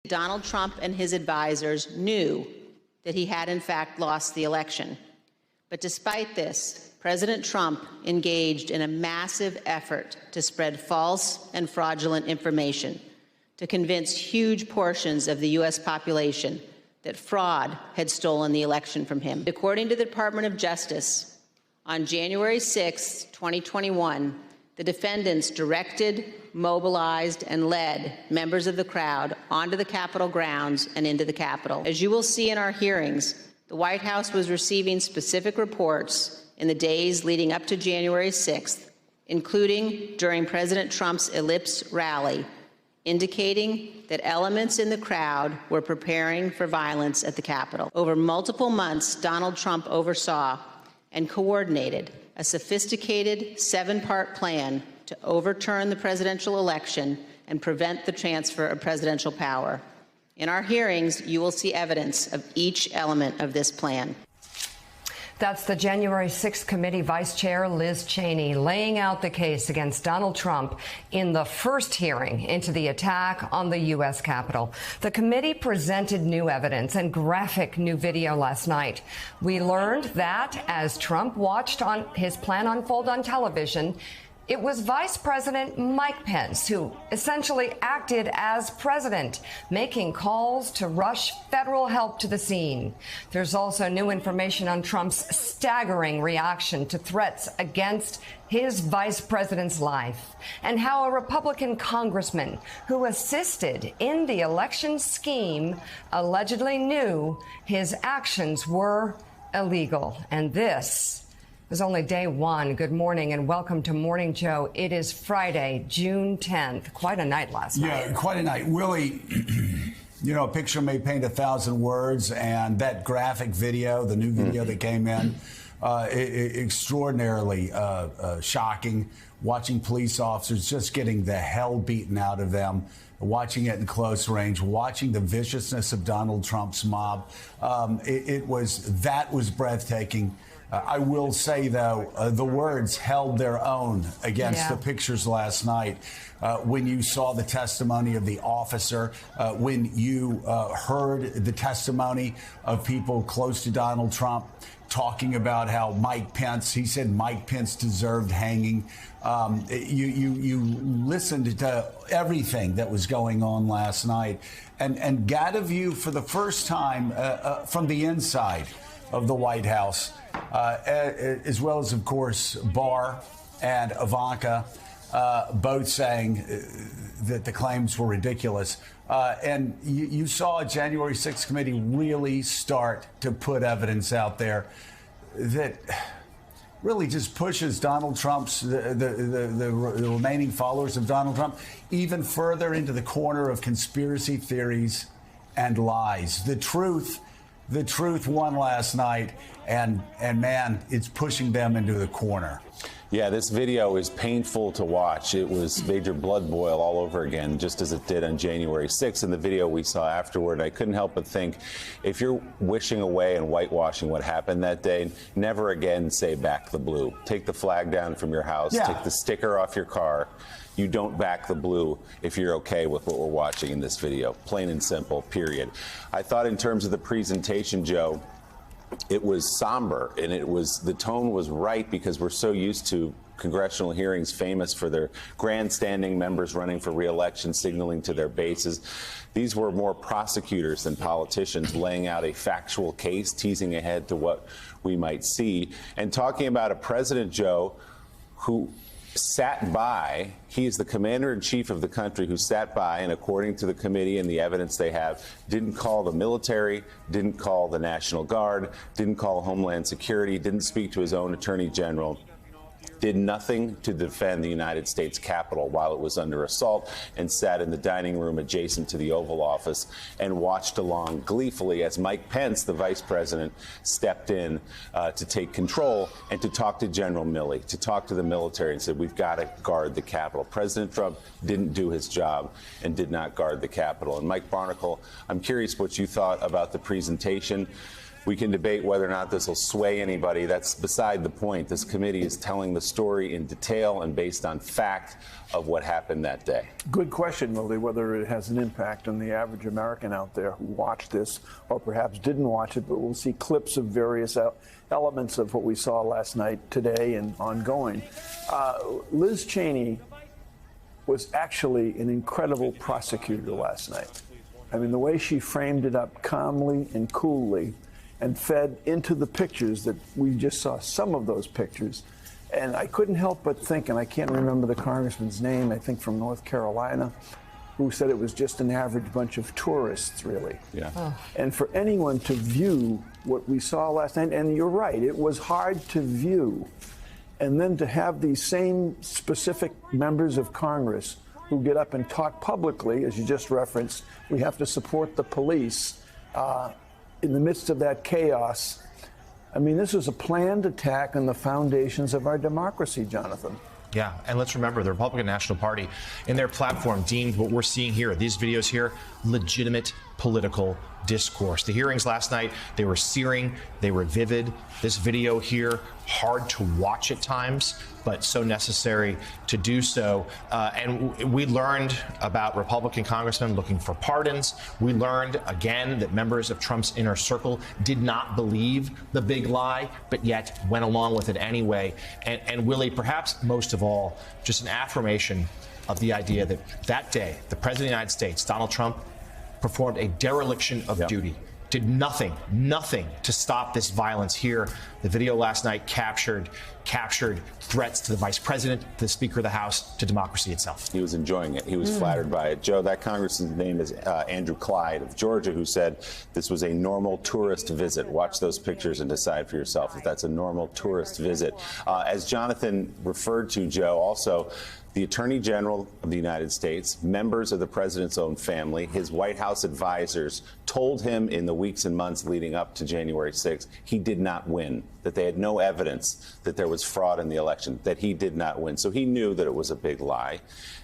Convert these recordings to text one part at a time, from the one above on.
Donald Trump and his advisors knew that he had in fact lost the election. But despite this, President Trump engaged in a massive effort to spread false and fraudulent information to convince huge portions of the U.S. population that fraud had stolen the election from him. According to the Department of Justice, on January 6, 2021, the defendants directed, mobilized, and led members of the crowd onto the Capitol grounds and into the Capitol. As you will see in our hearings, the White House was receiving specific reports in the days leading up to January 6th, including during President Trump's Ellipse rally, indicating that elements in the crowd were preparing for violence at the Capitol. Over multiple months, Donald Trump oversaw and coordinated a sophisticated 7-part plan to overturn the presidential election and prevent the transfer of presidential power. In our hearings, you will see evidence of each element of this plan. That's the January 6th committee Vice Chair Liz Cheney laying out the case against Donald Trump in the first hearing into the attack on the U.S. Capitol. The committee presented new evidence and graphic new video last night. We learned that as Trump watched on his plan unfold on television, it was Vice President Mike Pence who essentially acted as president, making calls to rush federal help to the scene. There's also new information on Trump's staggering reaction to threats against his vice president's life, and how a Republican congressman who assisted in the election scheme allegedly knew his actions were illegal. And this is only day one. Good morning and welcome to Morning Joe. It is Friday, June 10th. Quite a night last night. Yeah, quite a night. Willie, you know, a picture may paint 1,000 words, and that graphic video, the new video that came in, extraordinarily shocking. Watching police officers just getting the hell beaten out of them, watching it in close range, watching the viciousness of Donald Trump's mob. That was breathtaking. I will say, though, the words held their own against the pictures last night. When you saw the testimony of the officer, when you heard the testimony of people close to Donald Trump talking about how Mike Pence, he said Mike Pence deserved hanging. You listened to everything that was going on last night and got a view for the first time from the inside of the White House. As well as, of course, Barr and Ivanka, both saying that the claims were ridiculous. And you saw a January 6th committee really start to put evidence out there that really just pushes Donald Trump's, the remaining followers of Donald Trump, even further into the corner of conspiracy theories and lies. The truth won last night, and man, it's pushing them into the corner. Yeah, this video is painful to watch. It made your blood boil all over again, just as it did on January 6th. In the video we saw afterward, I couldn't help but think, if you're wishing away and whitewashing what happened that day, never again say back the blue. Take the flag down from your house, take the sticker off your car. You don't back the blue if you're okay with what we're watching in this video. Plain and simple, period. I thought in terms of the presentation, Joe, it was somber, and the tone was right, because we're so used to congressional hearings famous for their grandstanding members running for re-election, signaling to their bases. These were more prosecutors than politicians, laying out a factual case, teasing ahead to what we might see, and talking about a president, Joe, who sat by. He is the commander-in-chief of the country who sat by, and according to the committee and the evidence they have, didn't call the military, didn't call the National Guard, didn't call Homeland Security, didn't speak to his own attorney general, did nothing to defend the United States Capitol while it was under assault, and sat in the dining room adjacent to the Oval Office and watched along gleefully as Mike Pence, the vice president, stepped in to take control and to talk to General Milley, to talk to the military, and said, we've got to guard the Capitol. President Trump didn't do his job and did not guard the Capitol. And Mike Barnicle, I'm curious what you thought about the presentation. We can debate whether or not this will sway anybody. That's beside the point. This committee is telling the story in detail and based on fact of what happened that day. Good question, Willie, whether it has an impact on the average American out there who watched this or perhaps didn't watch it, but we'll see clips of various elements of what we saw last night, today, and ongoing. Liz Cheney was actually an incredible prosecutor last night. I mean, the way she framed it up calmly and coolly and fed into the pictures that we just saw, some of those pictures. And I couldn't help but think, and I can't remember the congressman's name, I think from North Carolina, who said it was just an average bunch of tourists, really. Yeah. Oh. And for anyone to view what we saw last night, and you're right, it was hard to view, and then to have these same specific members of Congress who get up and talk publicly, as you just referenced, we have to support the police in the midst of that chaos. I mean, this was a planned attack on the foundations of our democracy, Jonathan. Yeah, and let's remember, the Republican National Party, in their platform, deemed what we're seeing here, these videos here, legitimate political discourse. The hearings last night, they were searing, they were vivid. This video here, hard to watch at times, but so necessary to do so. And we learned about Republican congressmen looking for pardons. We learned, again, that members of Trump's inner circle did not believe the big lie, but yet went along with it anyway. And Willie, perhaps most of all, just an affirmation of the idea that that day, the President of the United States, Donald Trump, performed a dereliction of duty, did nothing to stop this violence here. The video last night captured threats to the vice president, to the Speaker of the House, to democracy itself. He was enjoying it. He was flattered by it. Joe, that congressman's name is Andrew Clyde of Georgia, who said this was a normal tourist visit. Watch those pictures and decide for yourself if that's a normal tourist visit. As Jonathan referred to, Joe, also, the Attorney General of the United States, members of the president's own family, his White House advisors told him in the weeks and months leading up to January 6th he did not win, that they had no evidence that there was fraud in the election, that he did not win. So he knew that it was a big lie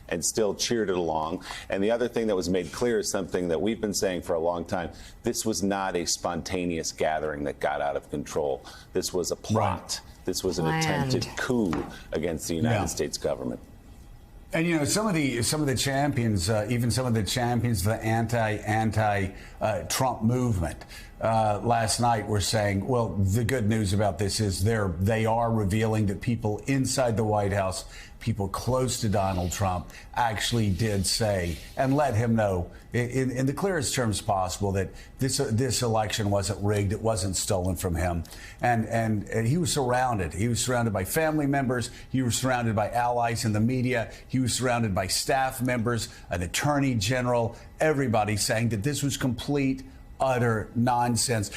and still cheered it along. And the other thing that was made clear is something that we've been saying for a long time. This was not a spontaneous gathering that got out of control. This was a plot. Right. This was an attempted coup against the United States government. And you know, some of the champions, even some of the champions of the anti-Trump movement last night were saying, well, the good news about this is they are revealing that people inside the White House, people close to Donald Trump, actually did say and let him know in the clearest terms possible that this election wasn't rigged, it wasn't stolen from him, and he was surrounded. He was surrounded by family members. He was surrounded by allies in the media. He was surrounded by staff members, an attorney general, everybody saying that this was complete, utter nonsense.